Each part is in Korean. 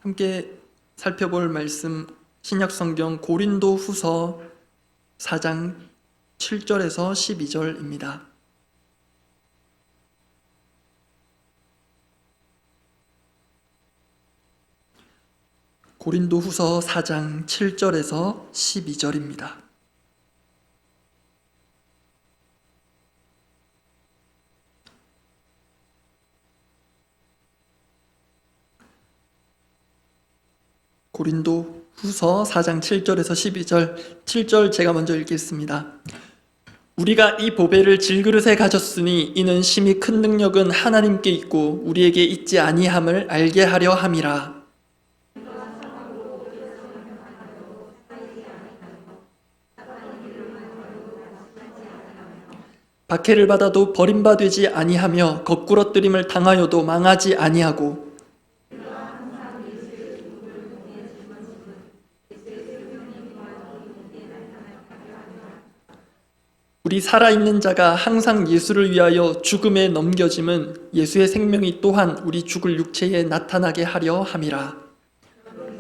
함께 살펴볼 말씀 신약성경 고린도후서 4장 7절에서 12절입니다. 고린도후서 4장 7절에서 12절입니다. 고린도후서 4장 7절에서 12절, 7절 제가 먼저 읽겠습니다. 우리가 이 보배를 질그릇에 가졌으니 이는 심히 큰 능력은 하나님께 있고 우리에게 있지 아니함을 알게 하려 함이라. 박해를 받아도 버림받지 아니하며 거꾸러뜨림을 당하여도 망하지 아니하고 우리 살아있는 자가 항상 예수를 위하여 죽음에 넘겨짐은 예수의 생명이 또한 우리 죽을 육체에 나타나게 하려 함이라.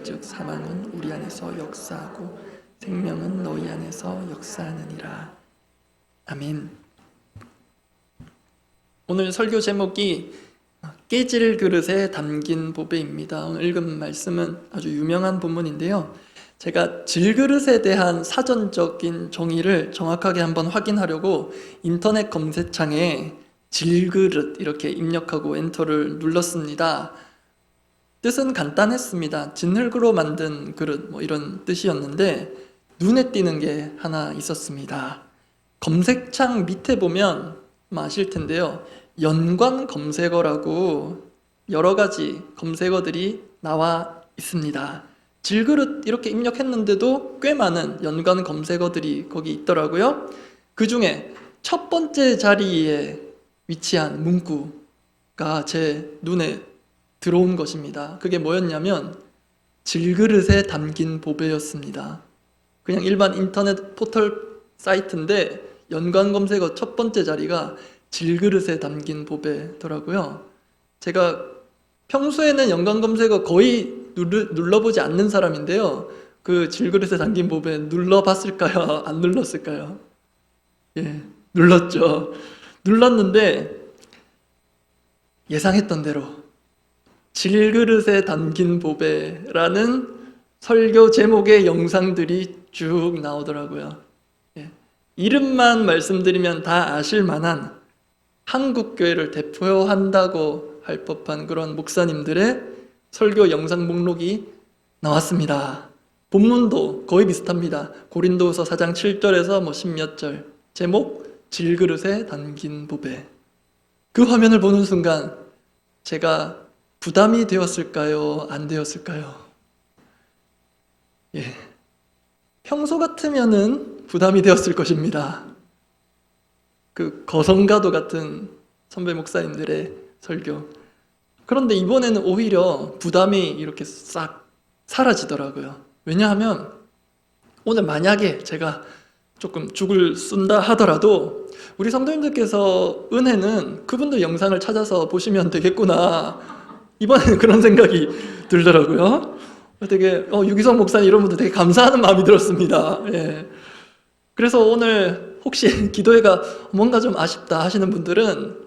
즉 사망은 우리 안에서 역사하고 생명은 너희 안에서 역사하느니라. 아멘. 오늘 설교 제목이 깨질 그릇에 담긴 보배입니다. 오늘 읽은 말씀은 아주 유명한 본문인데요. 제가 질그릇에 대한 사전적인 정의를 정확하게 한번 확인하려고 인터넷 검색창에 질그릇 이렇게 입력하고 엔터를 눌렀습니다. 뜻은 간단했습니다. 진흙으로 만든 그릇 이런 뜻이었는데 눈에 띄는 게 하나 있었습니다. 검색창 밑에 보면 아실 텐데요. 연관 검색어라고 여러 가지 검색어들이 나와 있습니다. 질그릇 이렇게 입력했는데도 꽤 많은 연관 검색어들이 거기 있더라고요. 그 중에 첫 번째 자리에 위치한 문구가 제 눈에 들어온 것입니다. 그게 뭐였냐면 질그릇에 담긴 보배였습니다. 그냥 일반 인터넷 포털 사이트인데 연관 검색어 첫 번째 자리가 질그릇에 담긴 보배더라고요. 제가 평소에는 연관 검색어 거의 눌러보지 않는 사람인데요. 그 질그릇에 담긴 보배 눌러봤을까요? 안 눌렀을까요? 예, 눌렀죠. 눌렀는데 예상했던 대로 질그릇에 담긴 보배라는 설교 제목의 영상들이 쭉 나오더라고요. 예, 이름만 말씀드리면 다 아실 만한 한국교회를 대표한다고 할 법한 그런 목사님들의 설교 영상 목록이 나왔습니다. 본문도 거의 비슷합니다. 고린도후서 4장 7절에서 10몇 절. 제목 질그릇에 담긴 보배. 그 화면을 보는 순간 제가 부담이 되었을까요? 안 되었을까요? 예. 평소 같으면은 부담이 되었을 것입니다. 그 거성가도 같은 선배 목사님들의 설교. 그런데 이번에는 오히려 부담이 이렇게 싹 사라지더라고요. 왜냐하면 오늘 만약에 제가 조금 죽을 쓴다 하더라도 우리 성도님들께서 은혜는 그분들 영상을 찾아서 보시면 되겠구나. 이번에는 그런 생각이 들더라고요. 되게 유기성 목사님 이런 분들 되게 감사하는 마음이 들었습니다. 예. 그래서 오늘 혹시 기도회가 뭔가 좀 아쉽다 하시는 분들은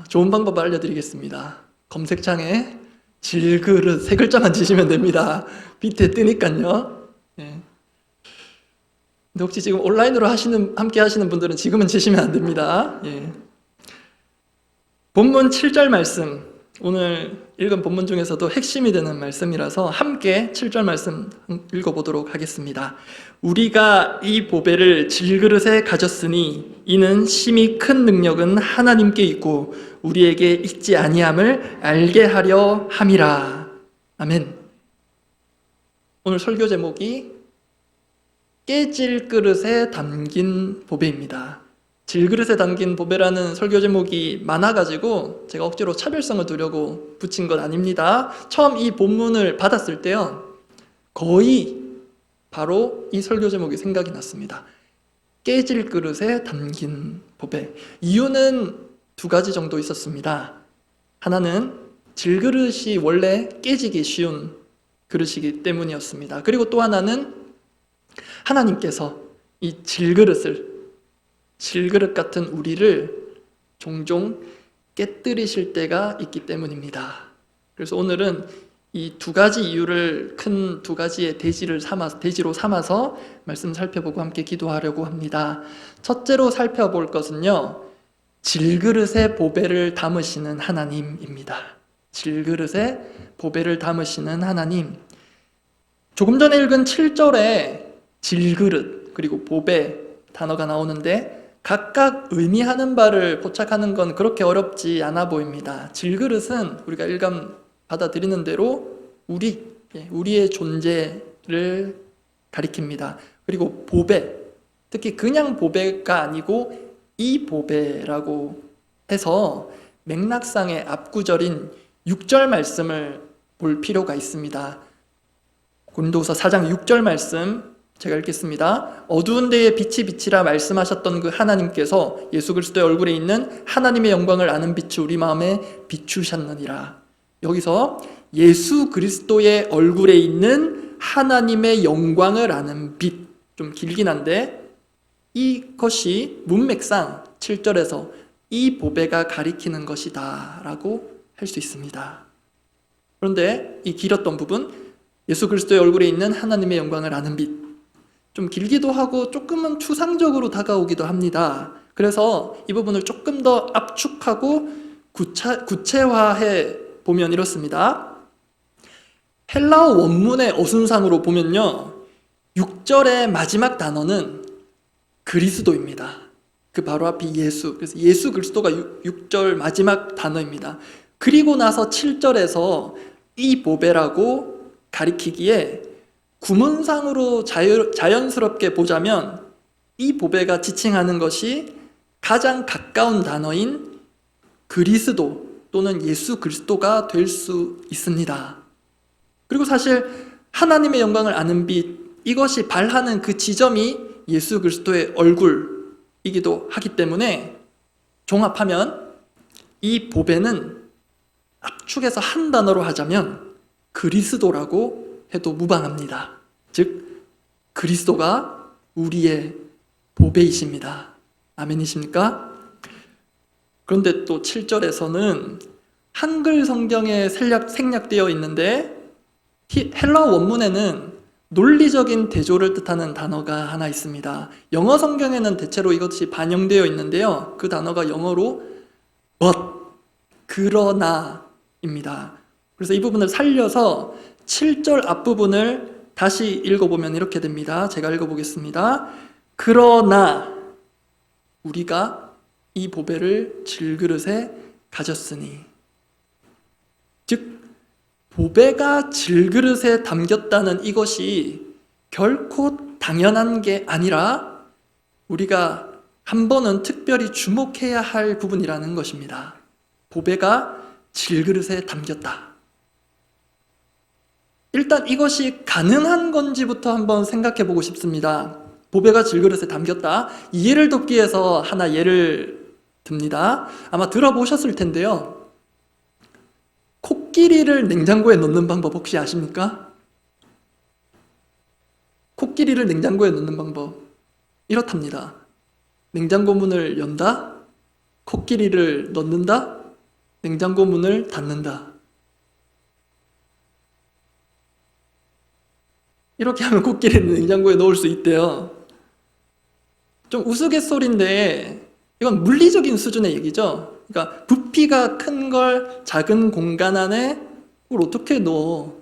좋은 방법 알려드리겠습니다. 검색창에 질그릇 3글자만 치시면 됩니다. 밑에 뜨니까요. 예. 근데 혹시 지금 온라인으로 함께 하시는 분들은 지금은 치시면 안 됩니다. 예. 본문 7절 말씀, 오늘 읽은 본문 중에서도 핵심이 되는 말씀이라서 함께 7절 말씀 읽어보도록 하겠습니다. 우리가 이 보배를 질그릇에 가졌으니 이는 심히 큰 능력은 하나님께 있고 우리에게 있지 아니함을 알게 하려 함이라. 아멘. 오늘 설교 제목이 깨질 그릇에 담긴 보배입니다. 질그릇에 담긴 보배라는 설교 제목이 많아가지고 제가 억지로 차별성을 두려고 붙인 건 아닙니다. 처음 이 본문을 받았을 때요, 거의 바로 이 설교 제목이 생각이 났습니다. 깨질 그릇에 담긴 보배. 이유는 2가지 정도 있었습니다. 하나는 질그릇이 원래 깨지기 쉬운 그릇이기 때문이었습니다. 그리고 또 하나는 하나님께서 이 질그릇 같은 우리를 종종 깨뜨리실 때가 있기 때문입니다. 그래서 오늘은 이 두 가지 이유를 큰 두 가지의 대지로 삼아서 말씀 살펴보고 함께 기도하려고 합니다. 첫째로 살펴볼 것은요, 질그릇에 보배를 담으시는 하나님입니다. 질그릇에 보배를 담으시는 하나님. 조금 전에 읽은 7절에 질그릇 그리고 보배 단어가 나오는데 각각 의미하는 바를 포착하는 건 그렇게 어렵지 않아 보입니다. 질그릇은 우리가 일감 받아들이는 대로 우리의 존재를 가리킵니다. 그리고 보배, 특히 그냥 보배가 아니고 이 보배라고 해서 맥락상의 앞구절인 6절 말씀을 볼 필요가 있습니다. 고린도후서 4장 6절 말씀 제가 읽겠습니다. 어두운 데에 빛이 비치라 말씀하셨던 그 하나님께서 예수 그리스도의 얼굴에 있는 하나님의 영광을 아는 빛을 우리 마음에 비추셨느니라. 여기서 예수 그리스도의 얼굴에 있는 하나님의 영광을 아는 빛, 좀 길긴 한데 이것이 문맥상 7절에서 이 보배가 가리키는 것이다 라고 할 수 있습니다. 그런데 이 길었던 부분, 예수 그리스도의 얼굴에 있는 하나님의 영광을 아는 빛, 좀 길기도 하고 조금은 추상적으로 다가오기도 합니다. 그래서 이 부분을 조금 더 압축하고 구체화해 보면 이렇습니다. 헬라어 원문의 어순상으로 보면요, 6절의 마지막 단어는 그리스도입니다. 그 바로 앞이 예수. 그래서 예수 그리스도가 6절 마지막 단어입니다. 그리고 나서 7절에서 이 보배라고 가리키기에 구문상으로 자연스럽게 보자면 이 보배가 지칭하는 것이 가장 가까운 단어인 그리스도 또는 예수 그리스도가 될 수 있습니다. 그리고 사실 하나님의 영광을 아는 빛, 이것이 발하는 그 지점이 예수 그리스도의 얼굴이기도 하기 때문에 종합하면 이 보배는 압축해서 한 단어로 하자면 그리스도라고 해도 무방합니다. 즉 그리스도가 우리의 보배이십니다. 아멘이십니까? 그런데 또 7절에서는 한글 성경에 생략되어 있는데 헬라어 원문에는 논리적인 대조를 뜻하는 단어가 하나 있습니다. 영어 성경에는 대체로 이것이 반영되어 있는데요, 그 단어가 영어로 but, 그러나입니다. 그래서 이 부분을 살려서 7절 앞부분을 다시 읽어보면 이렇게 됩니다. 제가 읽어보겠습니다. 그러나 우리가 이 보배를 질그릇에 가졌으니, 즉 보배가 질그릇에 담겼다는 이것이 결코 당연한 게 아니라 우리가 한 번은 특별히 주목해야 할 부분이라는 것입니다. 보배가 질그릇에 담겼다. 일단 이것이 가능한 건지부터 한번 생각해 보고 싶습니다. 보배가 질그릇에 담겼다. 이해를 돕기 위해서 하나 예를 듭니다. 아마 들어보셨을 텐데요, 코끼리를 냉장고에 넣는 방법 혹시 아십니까? 코끼리를 냉장고에 넣는 방법 이렇답니다. 냉장고 문을 연다, 코끼리를 넣는다, 냉장고 문을 닫는다. 이렇게 하면 코끼리는 냉장고에 넣을 수 있대요. 좀 우스갯소리인데 이건 물리적인 수준의 얘기죠. 그러니까 부피가 큰 걸 작은 공간 안에 그걸 어떻게 넣어?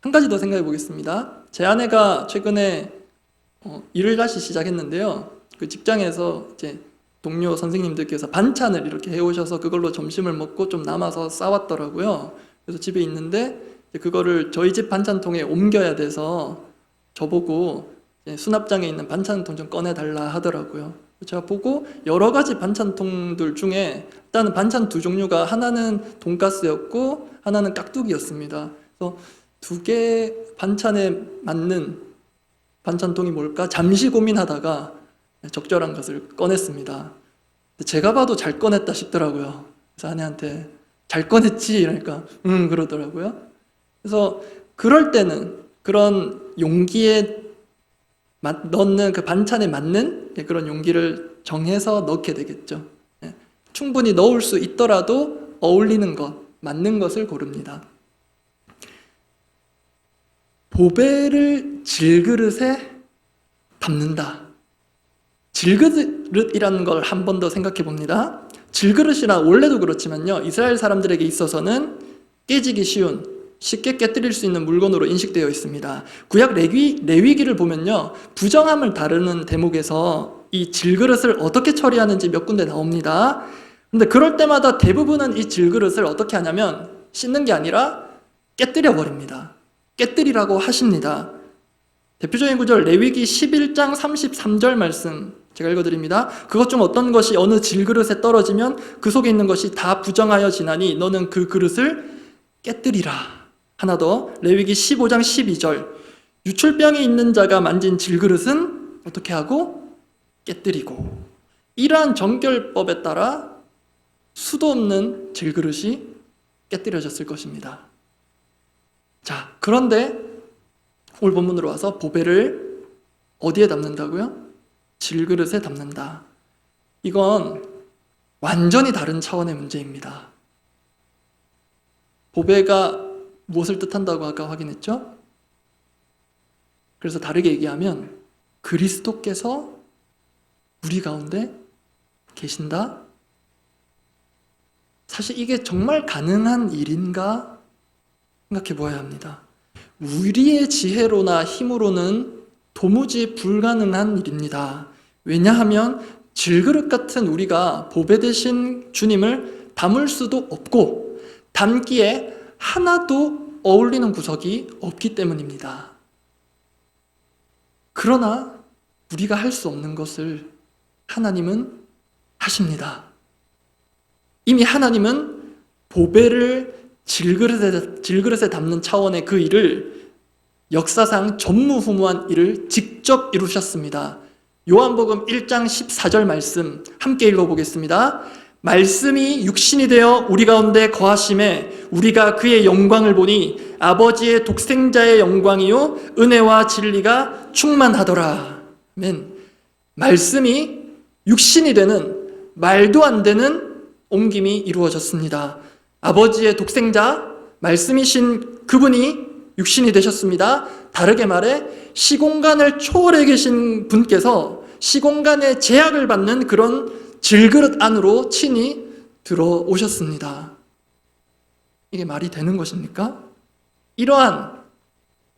한 가지 더 생각해 보겠습니다. 제 아내가 최근에 일을 다시 시작했는데요, 그 직장에서 이제 동료 선생님들께서 반찬을 이렇게 해오셔서 그걸로 점심을 먹고 좀 남아서 싸왔더라고요. 그래서 집에 있는데 그거를 저희 집 반찬통에 옮겨야 돼서 저보고 수납장에 있는 반찬통 좀 꺼내달라 하더라고요. 제가 보고 여러 가지 반찬통들 중에 일단은 반찬 두 종류가 하나는 돈가스였고 하나는 깍두기였습니다. 그래서 두 개 반찬에 맞는 반찬통이 뭘까 잠시 고민하다가 적절한 것을 꺼냈습니다. 제가 봐도 잘 꺼냈다 싶더라고요. 그래서 아내한테 잘 꺼냈지? 이러니까 그러더라고요. 그래서 그럴 때는 그런 용기에 넣는 그 반찬에 맞는 그런 용기를 정해서 넣게 되겠죠. 예. 충분히 넣을 수 있더라도 어울리는 것, 맞는 것을 고릅니다. 보배를 질그릇에 담는다. 질그릇이라는 걸 한 번 더 생각해 봅니다. 질그릇이라 원래도 그렇지만요, 이스라엘 사람들에게 있어서는 깨지기 쉬운, 쉽게 깨뜨릴 수 있는 물건으로 인식되어 있습니다. 구약 레위기를 보면요, 부정함을 다루는 대목에서 이 질그릇을 어떻게 처리하는지 몇 군데 나옵니다. 근데 그럴 때마다 대부분은 이 질그릇을 어떻게 하냐면 씻는 게 아니라 깨뜨려 버립니다. 깨뜨리라고 하십니다. 대표적인 구절 레위기 11장 33절 말씀 제가 읽어드립니다. 그것 중 어떤 것이 어느 질그릇에 떨어지면 그 속에 있는 것이 다 부정하여 지나니 너는 그 그릇을 깨뜨리라. 하나 더, 레위기 15장 12절 유출병이 있는 자가 만진 질그릇은 어떻게 하고? 깨뜨리고. 이러한 정결법에 따라 수도 없는 질그릇이 깨뜨려졌을 것입니다. 자, 그런데 오늘 본문으로 와서 보배를 어디에 담는다고요? 질그릇에 담는다. 이건 완전히 다른 차원의 문제입니다. 보배가 무엇을 뜻한다고 아까 확인했죠? 그래서 다르게 얘기하면 그리스도께서 우리 가운데 계신다? 사실 이게 정말 가능한 일인가 생각해 보아야 합니다. 우리의 지혜로나 힘으로는 도무지 불가능한 일입니다. 왜냐하면 질그릇 같은 우리가 보배 되신 주님을 담을 수도 없고 담기에 하나도 어울리는 구석이 없기 때문입니다. 그러나 우리가 할 수 없는 것을 하나님은 하십니다. 이미 하나님은 보배를 질그릇에 담는 차원의 그 일을 역사상 전무후무한 일을 직접 이루셨습니다. 요한복음 1장 14절 말씀 함께 읽어보겠습니다. 말씀이 육신이 되어 우리 가운데 거하심에 우리가 그의 영광을 보니 아버지의 독생자의 영광이요 은혜와 진리가 충만하더라. 아멘. 말씀이 육신이 되는 말도 안 되는 옮김이 이루어졌습니다. 아버지의 독생자 말씀이신 그분이 육신이 되셨습니다. 다르게 말해 시공간을 초월해 계신 분께서 시공간의 제약을 받는 그런 질그릇 안으로 친히 들어오셨습니다. 이게 말이 되는 것입니까? 이러한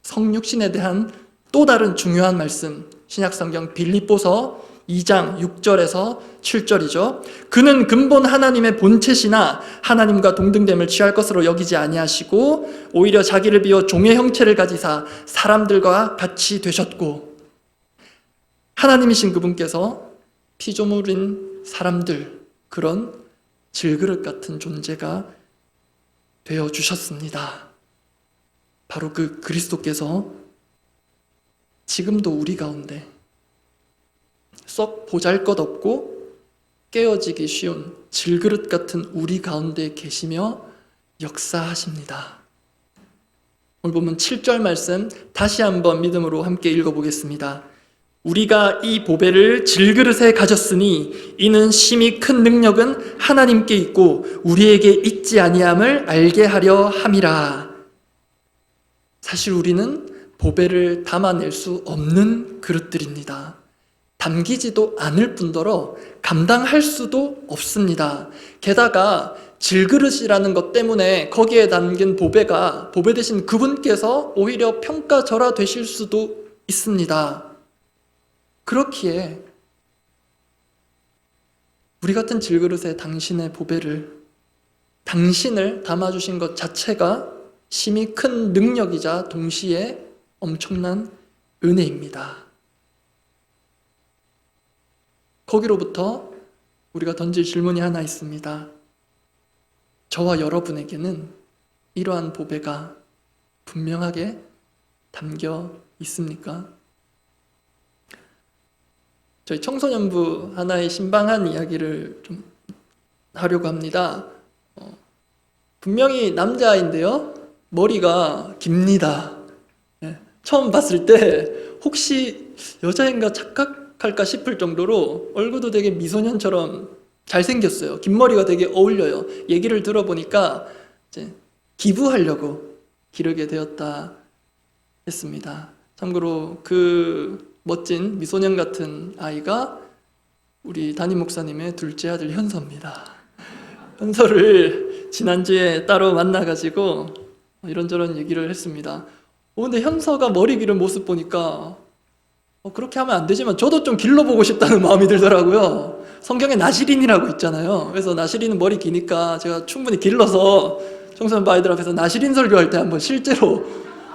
성육신에 대한 또 다른 중요한 말씀, 신약성경 빌립보서 2장 6절에서 7절이죠. 그는 근본 하나님의 본체시나 하나님과 동등됨을 취할 것으로 여기지 아니하시고 오히려 자기를 비워 종의 형체를 가지사 사람들과 같이 되셨고, 하나님이신 그분께서 피조물인 사람들, 그런 질그릇 같은 존재가 되어 주셨습니다. 바로 그 그리스도께서 지금도 우리 가운데 썩 보잘것없고 깨어지기 쉬운 질그릇 같은 우리 가운데 계시며 역사하십니다. 오늘 보면 7절 말씀 다시 한번 믿음으로 함께 읽어보겠습니다. 우리가 이 보배를 질그릇에 가졌으니 이는 심히 큰 능력은 하나님께 있고 우리에게 있지 아니함을 알게 하려 함이라. 사실 우리는 보배를 담아낼 수 없는 그릇들입니다. 담기지도 않을 뿐더러 감당할 수도 없습니다. 게다가 질그릇이라는 것 때문에 거기에 담긴 보배 대신 그분께서 오히려 평가절하되실 수도 있습니다. 그렇기에 우리 같은 질그릇에 당신의 보배를, 당신을 담아주신 것 자체가 심히 큰 능력이자 동시에 엄청난 은혜입니다. 거기로부터 우리가 던질 질문이 하나 있습니다. 저와 여러분에게는 이러한 보배가 분명하게 담겨 있습니까? 저희 청소년부 하나의 신방한 이야기를 좀 하려고 합니다. 분명히 남자아이인데요, 머리가 깁니다. 예, 처음 봤을 때 혹시 여자인가 착각할까 싶을 정도로 얼굴도 되게 미소년처럼 잘생겼어요. 긴 머리가 되게 어울려요. 얘기를 들어보니까 이제 기부하려고 기르게 되었다 했습니다. 참고로 그 멋진 미소년 같은 아이가 우리 담임 목사님의 둘째 아들 현서입니다. 현서를 지난주에 따로 만나가지고 이런저런 얘기를 했습니다. 근데 현서가 머리 기른 모습 보니까 그렇게 하면 안 되지만 저도 좀 길러보고 싶다는 마음이 들더라고요. 성경에 나시린이라고 있잖아요. 그래서 나시린은 머리 기니까 제가 충분히 길러서 청소년 아이들 앞에서 나시린 설교할 때 한번 실제로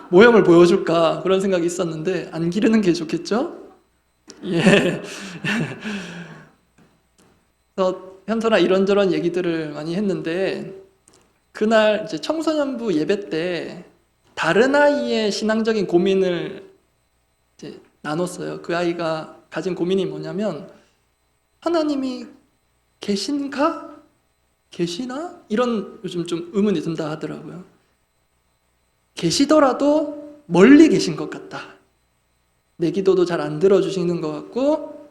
모형을 보여줄까 그런 생각이 있었는데 안 기르는 게 좋겠죠? 예. 그래서 현서랑 이런저런 얘기들을 많이 했는데 그날 이제 청소년부 예배 때 다른 아이의 신앙적인 고민을 이제 나눴어요. 그 아이가 가진 고민이 뭐냐면 하나님이 계신가? 계시나? 이런 요즘 좀 의문이 든다 하더라고요. 계시더라도 멀리 계신 것 같다. 내 기도도 잘 안 들어주시는 것 같고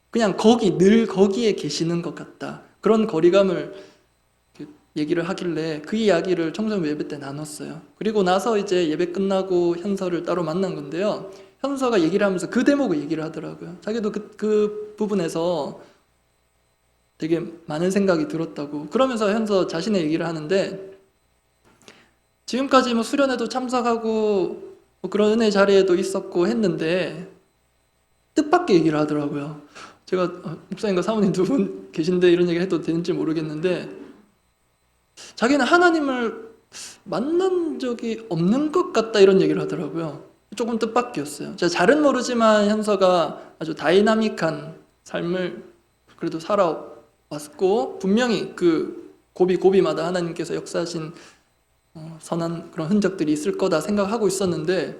그냥 늘 거기에 계시는 것 같다. 그런 거리감을 얘기를 하길래 그 이야기를 청소년 예배 때 나눴어요. 그리고 나서 이제 예배 끝나고 현서를 따로 만난 건데요. 현서가 얘기를 하면서 그 대목을 얘기를 하더라고요. 자기도 그 부분에서 되게 많은 생각이 들었다고. 그러면서 현서 자신의 얘기를 하는데 지금까지 뭐 수련회도 참석하고 뭐 그런 은혜 자리에도 있었고 했는데 뜻밖의 얘기를 하더라고요. 제가 목사님과 사모님 두 분 계신데 이런 얘기 해도 되는지 모르겠는데 자기는 하나님을 만난 적이 없는 것 같다 이런 얘기를 하더라고요. 조금 뜻밖이었어요. 제가 잘은 모르지만 현서가 아주 다이나믹한 삶을 그래도 살아왔고 분명히 그 고비마다 하나님께서 역사하신 선한 그런 흔적들이 있을 거다 생각하고 있었는데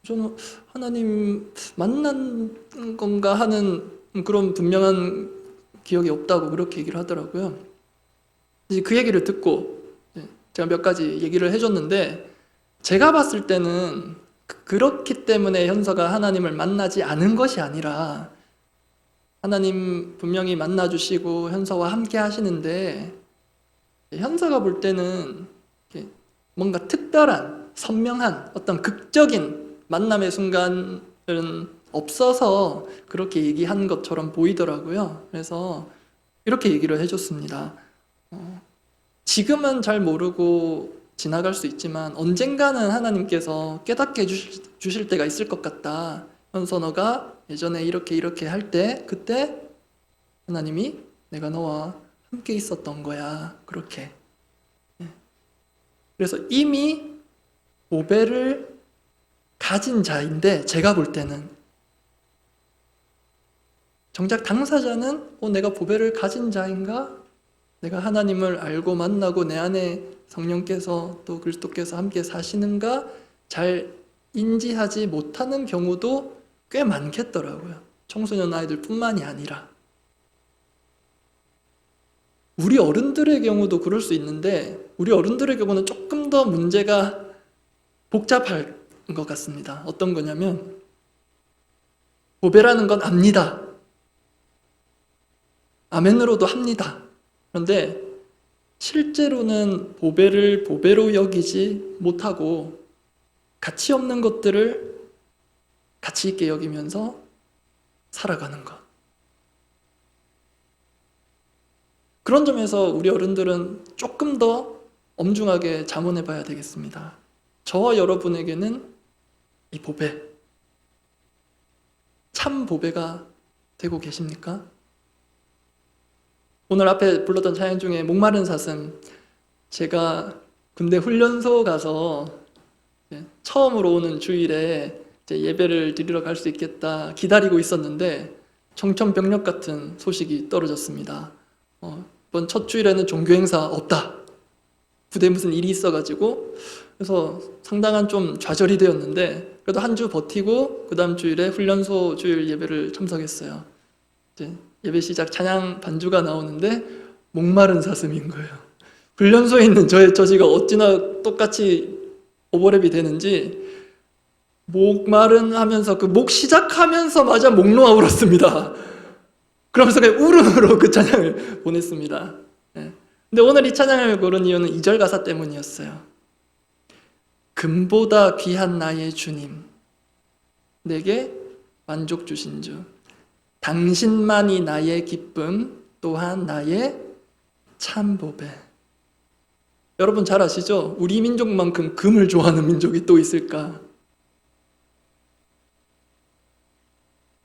저는 하나님 만난 건가 하는 그런 분명한 기억이 없다고 그렇게 얘기를 하더라고요. 이제 그 얘기를 듣고 제가 몇 가지 얘기를 해줬는데 제가 봤을 때는 그렇기 때문에 현서가 하나님을 만나지 않은 것이 아니라 하나님 분명히 만나주시고 현서와 함께 하시는데 현서가 볼 때는 뭔가 특별한 선명한 어떤 극적인 만남의 순간은 없어서 그렇게 얘기한 것처럼 보이더라고요. 그래서 이렇게 얘기를 해줬습니다. 지금은 잘 모르고 지나갈 수 있지만 언젠가는 하나님께서 깨닫게 주실 때가 있을 것 같다. 현서 너가 예전에 이렇게 할 때 그때 하나님이 내가 너와 함께 있었던 거야. 그렇게. 그래서 이미 보배를 가진 자인데 제가 볼 때는 정작 당사자는 내가 보배를 가진 자인가? 내가 하나님을 알고 만나고 내 안에 성령께서 또 그리스도께서 함께 사시는가? 잘 인지하지 못하는 경우도 꽤 많겠더라고요. 청소년 아이들 뿐만이 아니라 우리 어른들의 경우도 그럴 수 있는데 우리 어른들의 경우는 조금 더 문제가 복잡할 것 같습니다. 어떤 거냐면 보배라는 건 압니다. 아멘으로도 합니다. 그런데 실제로는 보배를 보배로 여기지 못하고 가치 없는 것들을 가치 있게 여기면서 살아가는 것. 그런 점에서 우리 어른들은 조금 더 엄중하게 자문해 봐야 되겠습니다. 저와 여러분에게는 이 보배, 참 보배가 되고 계십니까? 오늘 앞에 불렀던 찬양 중에 목마른 사슴, 제가 군대 훈련소 가서 처음으로 오는 주일에 예배를 드리러 갈 수 있겠다 기다리고 있었는데 청천벽력 같은 소식이 떨어졌습니다. 이번 첫 주일에는 종교 행사 없다. 부대에 무슨 일이 있어가지고 그래서 상당한 좀 좌절이 되었는데 그래도 한 주 버티고 그 다음 주일에 훈련소 주일 예배를 참석했어요. 예배 시작 찬양 반주가 나오는데 목마른 사슴인 거예요. 훈련소에 있는 저의 처지가 어찌나 똑같이 오버랩이 되는지 목마른 하면서 그 목 시작하면서마저 목 놓아 울었습니다. 그러면서 그냥 울음으로 그 찬양을 보냈습니다. 네. 근데 오늘 이 찬양을 고른 이유는 2절 가사 때문이었어요. 금보다 귀한 나의 주님, 내게 만족 주신 주, 당신만이 나의 기쁨, 또한 나의 참 보배. 여러분 잘 아시죠? 우리 민족만큼 금을 좋아하는 민족이 또 있을까?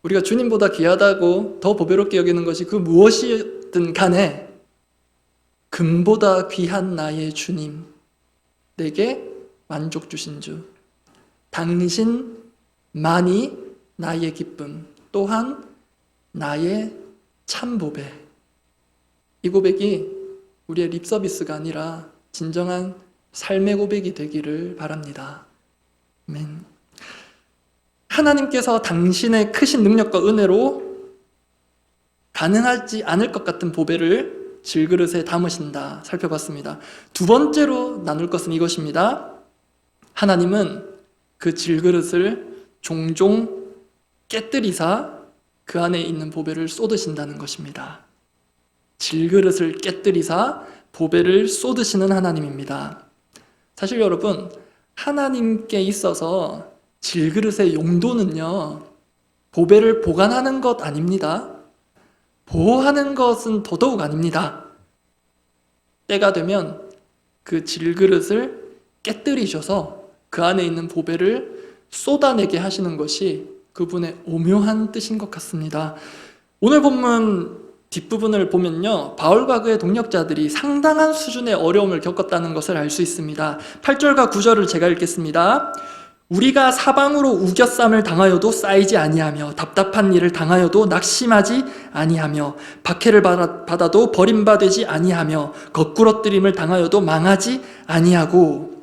우리가 주님보다 귀하다고 더 보배롭게 여기는 것이 그 무엇이든 간에 금보다 귀한 나의 주님, 내게 만족 주신 주, 당신만이 나의 기쁨, 또한 나의 참 보배. 이 고백이 우리의 립서비스가 아니라 진정한 삶의 고백이 되기를 바랍니다. 아멘. 하나님께서 당신의 크신 능력과 은혜로 가능하지 않을 것 같은 보배를 질그릇에 담으신다 살펴봤습니다. 두 번째로 나눌 것은 이것입니다. 하나님은 그 질그릇을 종종 깨뜨리사 그 안에 있는 보배를 쏟으신다는 것입니다. 질그릇을 깨뜨리사 보배를 쏟으시는 하나님입니다. 사실 여러분, 하나님께 있어서 질그릇의 용도는요, 보배를 보관하는 것 아닙니다. 보호하는 것은 더더욱 아닙니다. 때가 되면 그 질그릇을 깨뜨리셔서 그 안에 있는 보배를 쏟아내게 하시는 것이 그분의 오묘한 뜻인 것 같습니다. 오늘 본문 뒷부분을 보면요, 바울과 그의 동역자들이 상당한 수준의 어려움을 겪었다는 것을 알 수 있습니다. 8절과 9절을 제가 읽겠습니다. 우리가 사방으로 우겨쌈을 당하여도 쌓이지 아니하며 답답한 일을 당하여도 낙심하지 아니하며 박해를 받아도 버림받지 아니하며 거꾸러뜨림을 당하여도 망하지 아니하고.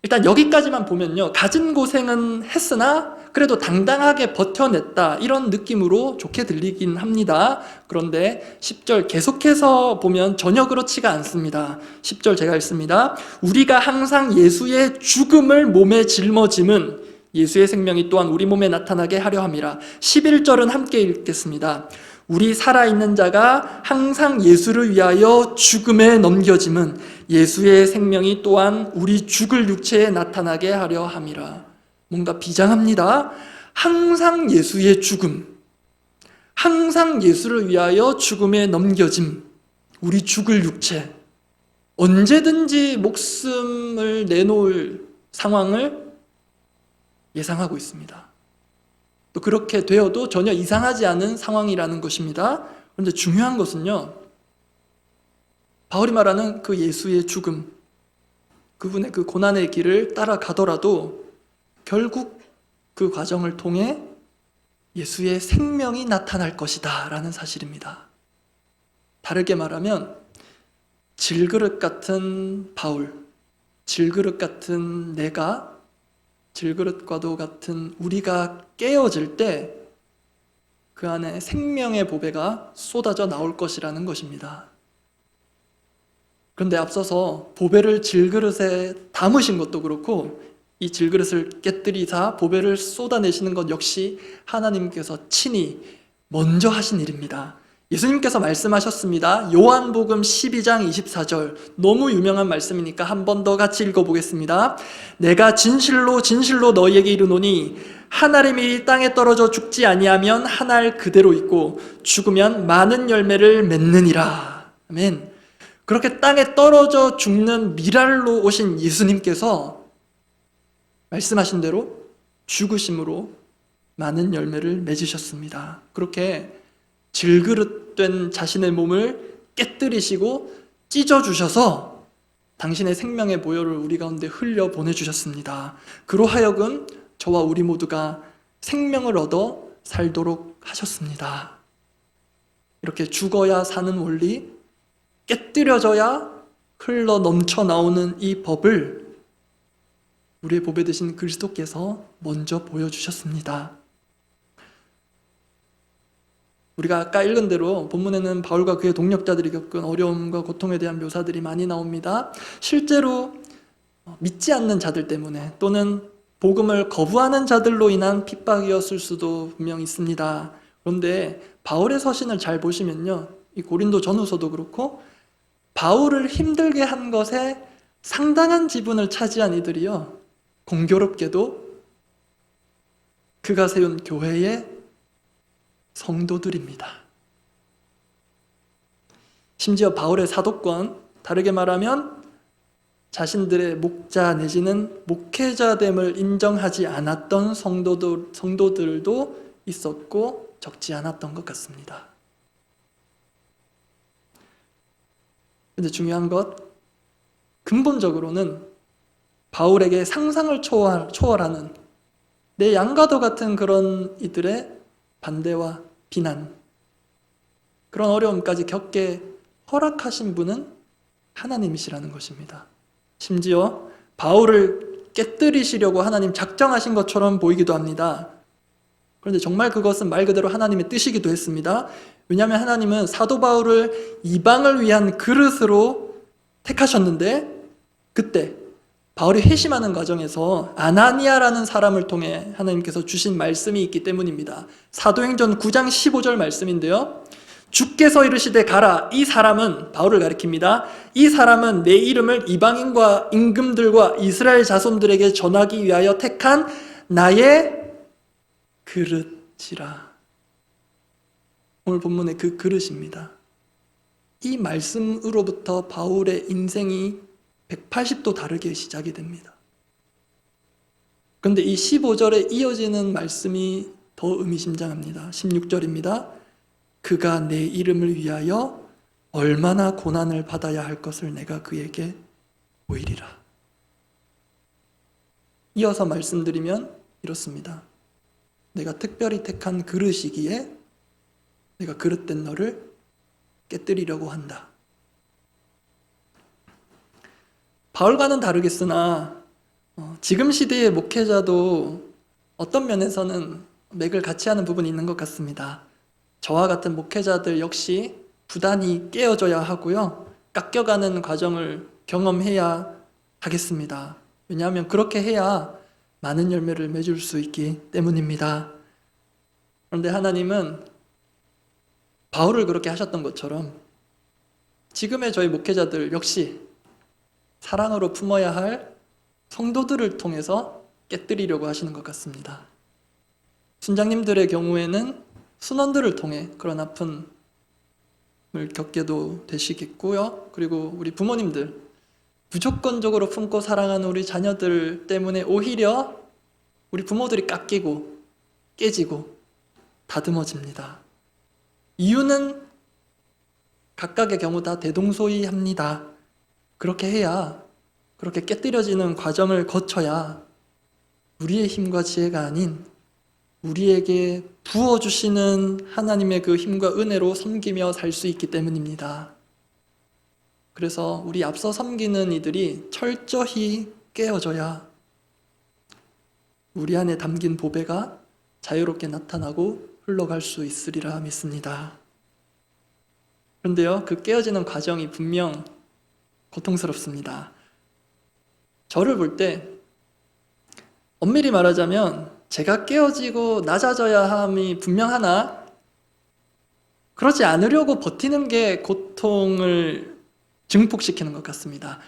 일단 여기까지만 보면요, 가진 고생은 했으나 그래도 당당하게 버텨냈다, 이런 느낌으로 좋게 들리긴 합니다. 그런데 10절 계속해서 보면 전혀 그렇지가 않습니다. 10절 제가 읽습니다. 우리가 항상 예수의 죽음을 몸에 짊어짐은 예수의 생명이 또한 우리 몸에 나타나게 하려 함이라. 11절은 함께 읽겠습니다. 우리 살아있는 자가 항상 예수를 위하여 죽음에 넘겨짐은 예수의 생명이 또한 우리 죽을 육체에 나타나게 하려 함이라. 뭔가 비장합니다. 항상 예수의 죽음, 항상 예수를 위하여 죽음에 넘겨짐, 우리 죽을 육체, 언제든지 목숨을 내놓을 상황을 예상하고 있습니다. 또 그렇게 되어도 전혀 이상하지 않은 상황이라는 것입니다. 그런데 중요한 것은요, 바울이 말하는 그 예수의 죽음, 그분의 그 고난의 길을 따라가더라도 결국 그 과정을 통해 예수의 생명이 나타날 것이다 라는 사실입니다. 다르게 말하면 질그릇 같은 바울, 질그릇 같은 내가, 질그릇과도 같은 우리가 깨어질 때 그 안에 생명의 보배가 쏟아져 나올 것이라는 것입니다. 그런데 앞서서 보배를 질그릇에 담으신 것도 그렇고 이 질그릇을 깨뜨리사 보배를 쏟아내시는 것 역시 하나님께서 친히 먼저 하신 일입니다. 예수님께서 말씀하셨습니다. 요한복음 12장 24절, 너무 유명한 말씀이니까 한 번 더 같이 읽어보겠습니다. 내가 진실로 진실로 너희에게 이르노니 한 알의 밀이 땅에 떨어져 죽지 아니하면 한 알 그대로 있고 죽으면 많은 열매를 맺느니라. 아멘. 그렇게 땅에 떨어져 죽는 밀알로 오신 예수님께서 말씀하신 대로 죽으심으로 많은 열매를 맺으셨습니다. 그렇게 질그릇된 자신의 몸을 깨뜨리시고 찢어주셔서 당신의 생명의 보혈을 우리 가운데 흘려 보내주셨습니다. 그로 하여금 저와 우리 모두가 생명을 얻어 살도록 하셨습니다. 이렇게 죽어야 사는 원리, 깨뜨려져야 흘러 넘쳐 나오는 이 법을 우리의 보배 되신 그리스도께서 먼저 보여주셨습니다. 우리가 아까 읽은 대로 본문에는 바울과 그의 동력자들이 겪은 어려움과 고통에 대한 묘사들이 많이 나옵니다. 실제로 믿지 않는 자들 때문에 또는 복음을 거부하는 자들로 인한 핍박이었을 수도 분명 있습니다. 그런데 바울의 서신을 잘 보시면요, 이 고린도 전후서도 그렇고 바울을 힘들게 한 것에 상당한 지분을 차지한 이들이요, 공교롭게도 그가 세운 교회의 성도들입니다. 심지어 바울의 사도권, 다르게 말하면 자신들의 목자 내지는 목회자됨을 인정하지 않았던 성도들도 있었고 적지 않았던 것 같습니다. 근데 중요한 것, 근본적으로는 바울에게 상상을 초월하는 내 양과도 같은 그런 이들의 반대와 비난, 그런 어려움까지 겪게 허락하신 분은 하나님이시라는 것입니다. 심지어 바울을 깨뜨리시려고 하나님 작정하신 것처럼 보이기도 합니다. 그런데 정말 그것은 말 그대로 하나님의 뜻이기도 했습니다. 왜냐하면 하나님은 사도 바울을 이방을 위한 그릇으로 택하셨는데, 그때 바울이 회심하는 과정에서 아나니아라는 사람을 통해 하나님께서 주신 말씀이 있기 때문입니다. 사도행전 9장 15절 말씀인데요, 주께서 이르시되 가라. 이 사람은, 바울을 가리킵니다. 이 사람은 내 이름을 이방인과 임금들과 이스라엘 자손들에게 전하기 위하여 택한 나의 그릇이라. 오늘 본문의 그 그릇입니다. 이 말씀으로부터 바울의 인생이 180도 다르게 시작이 됩니다. 그런데 이 15절에 이어지는 말씀이 더 의미심장합니다. 16절입니다. 그가 내 이름을 위하여 얼마나 고난을 받아야 할 것을 내가 그에게 보이리라. 이어서 말씀드리면 이렇습니다. 내가 특별히 택한 그릇이기에 내가 그릇된 너를 깨뜨리려고 한다. 바울과는 다르겠으나 지금 시대의 목회자도 어떤 면에서는 맥을 같이 하는 부분이 있는 것 같습니다. 저와 같은 목회자들 역시 부단히 깨어져야 하고요, 깎여가는 과정을 경험해야 하겠습니다. 왜냐하면 그렇게 해야 많은 열매를 맺을 수 있기 때문입니다. 그런데 하나님은 바울을 그렇게 하셨던 것처럼 지금의 저희 목회자들 역시 사랑으로 품어야 할 성도들을 통해서 깨뜨리려고 하시는 것 같습니다. 순장님들의 경우에는 순원들을 통해 그런 아픔을 겪게도 되시겠고요, 그리고 우리 부모님들, 무조건적으로 품고 사랑하는 우리 자녀들 때문에 오히려 우리 부모들이 깎이고 깨지고 다듬어집니다. 이유는 각각의 경우 다 대동소이합니다. 그렇게 해야, 그렇게 깨뜨려지는 과정을 거쳐야 우리의 힘과 지혜가 아닌 우리에게 부어주시는 하나님의 그 힘과 은혜로 섬기며 살 수 있기 때문입니다. 그래서 우리 앞서 섬기는 이들이 철저히 깨어져야 우리 안에 담긴 보배가 자유롭게 나타나고 흘러갈 수 있으리라 믿습니다. 그런데요, 그 깨어지는 과정이 분명 고통스럽습니다. 저를 볼 때 엄밀히 말하자면 제가 깨어지고 낮아져야 함이 분명하나 그러지 않으려고 버티는 게 고통을 증폭시키는 것 같습니다.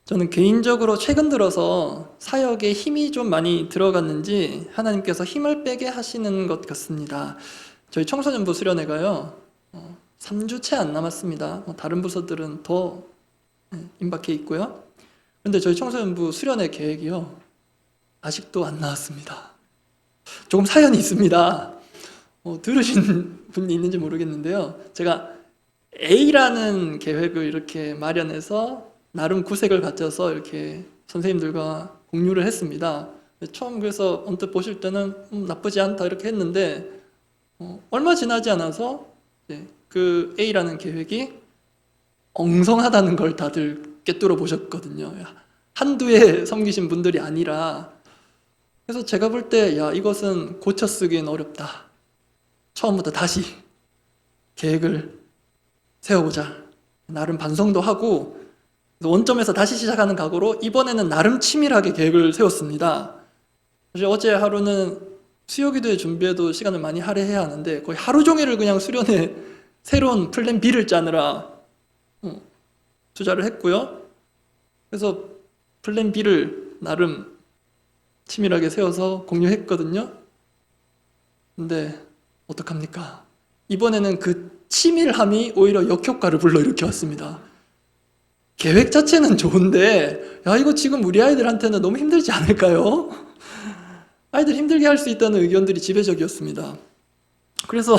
저는 개인적으로 최근 들어서 사역에 힘이 좀 많이 들어갔는지 하나님께서 힘을 빼게 하시는 것 같습니다. 저희 청소년부 수련회가요 3주 채 안 남았습니다. 다른 부서들은 더 임박해 있고요. 그런데 저희 청소년부 수련회 계획이요 아직도 안 나왔습니다. 조금 사연이 있습니다. 들으신 분이 있는지 모르겠는데요, 제가 A라는 계획을 이렇게 마련해서 나름 구색을 갖춰서 이렇게 선생님들과 공유를 했습니다. 처음 그래서 언뜻 보실 때는 나쁘지 않다 이렇게 했는데 얼마 지나지 않아서 그 A라는 계획이 엉성하다는 걸 다들 꿰뚫어 보셨거든요. 한두 해 섬기신 분들이 아니라. 그래서 제가 볼 때 이것은 고쳐 쓰기엔 어렵다, 처음부터 다시 계획을 세워보자. 나름 반성도 하고 원점에서 다시 시작하는 각오로 이번에는 나름 치밀하게 계획을 세웠습니다. 사실 어제 하루는 수요기도의 준비에도 시간을 많이 할애해야 하는데 거의 하루 종일을 그냥 수련회 새로운 플랜 B를 짜느라 투자를 했고요. 그래서 플랜 B를 나름 치밀하게 세워서 공유했거든요. 근데 어떡합니까? 이번에는 그 치밀함이 오히려 역효과를 불러일으켜 왔습니다. 계획 자체는 좋은데 야 이거 지금 우리 아이들한테는 너무 힘들지 않을까요? 아이들 힘들게 할 수 있다는 의견들이 지배적이었습니다. 그래서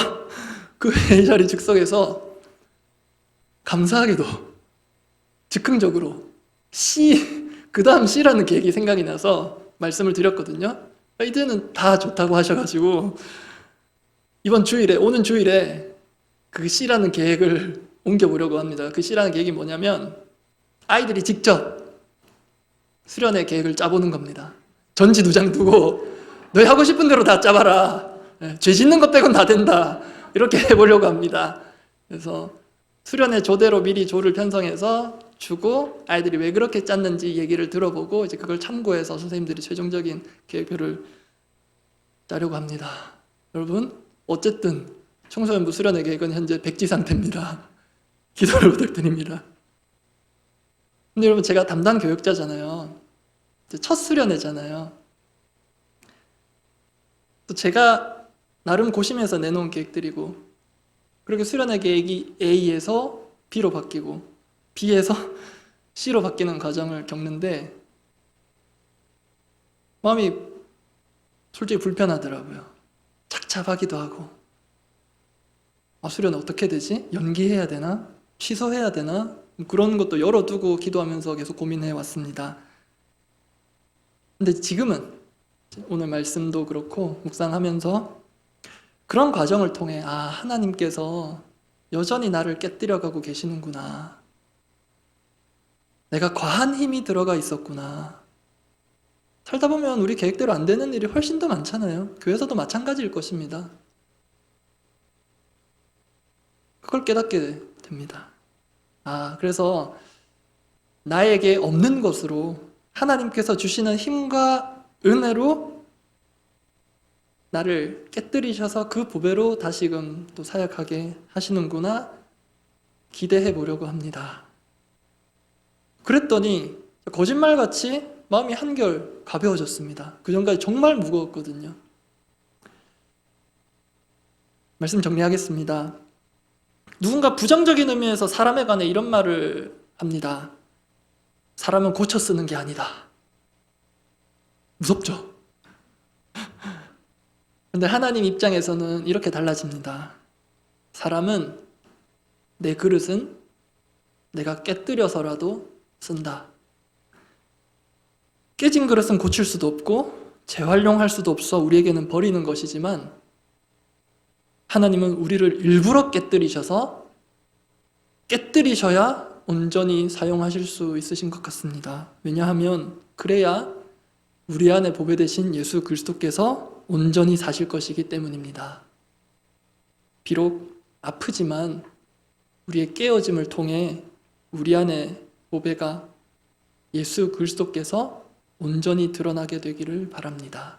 그 회의 자리 즉석에서 감사하게도 즉흥적으로 C, 그 다음 C라는 계획이 생각이 나서 말씀을 드렸거든요. 아이들은 다 좋다고 하셔가지고 오는 주일에 그 C라는 계획을 옮겨보려고 합니다. 그 C라는 계획이 뭐냐면 아이들이 직접 수련회 계획을 짜보는 겁니다. 전지 2장 두고 너희 하고 싶은 대로 다 짜봐라. 죄 짓는 것 빼곤 다 된다. 이렇게 해보려고 합니다. 그래서 수련회 조대로 미리 조를 편성해서 주고 아이들이 왜 그렇게 짰는지 얘기를 들어보고 이제 그걸 참고해서 선생님들이 최종적인 계획표를 짜려고 합니다. 여러분 어쨌든 청소년부 수련회 계획은 현재 백지 상태입니다. 기도를 부탁드립니다. 근데 여러분 제가 담당 교육자잖아요. 첫 수련회잖아요. 또 제가 나름 고심해서 내놓은 계획들이고 그렇게 수련회 계획이 A에서 B로 바뀌고 B에서 C로 바뀌는 과정을 겪는데 마음이 솔직히 불편하더라고요. 착잡하기도 하고 수련회 어떻게 되지? 연기해야 되나? 취소해야 되나? 그런 것도 열어두고 기도하면서 계속 고민해 왔습니다. 근데 지금은 오늘 말씀도 그렇고 묵상하면서 그런 과정을 통해 하나님께서 여전히 나를 깨뜨려가고 계시는구나. 내가 과한 힘이 들어가 있었구나. 살다 보면 우리 계획대로 안 되는 일이 훨씬 더 많잖아요. 교회에서도 마찬가지일 것입니다. 그걸 깨닫게 됩니다. 그래서 나에게 없는 것으로 하나님께서 주시는 힘과 은혜로 나를 깨뜨리셔서 그 보배로 다시금 또 사역하게 하시는구나 기대해 보려고 합니다. 그랬더니 거짓말같이 마음이 한결 가벼워졌습니다. 그전까지 정말 무거웠거든요. 말씀 정리하겠습니다. 누군가 부정적인 의미에서 사람에 관해 이런 말을 합니다. 사람은 고쳐 쓰는 게 아니다. 무섭죠? 근데 하나님 입장에서는 이렇게 달라집니다. 사람은 내 그릇은 내가 깨뜨려서라도 쓴다. 깨진 그릇은 고칠 수도 없고 재활용할 수도 없어 우리에게는 버리는 것이지만 하나님은 우리를 일부러 깨뜨리셔야 온전히 사용하실 수 있으신 것 같습니다. 왜냐하면 그래야 우리 안에 보배 되신 예수 그리스도께서 온전히 사실 것이기 때문입니다. 비록 아프지만 우리의 깨어짐을 통해 우리 안에 보배가 예수 그리스도께서 온전히 드러나게 되기를 바랍니다.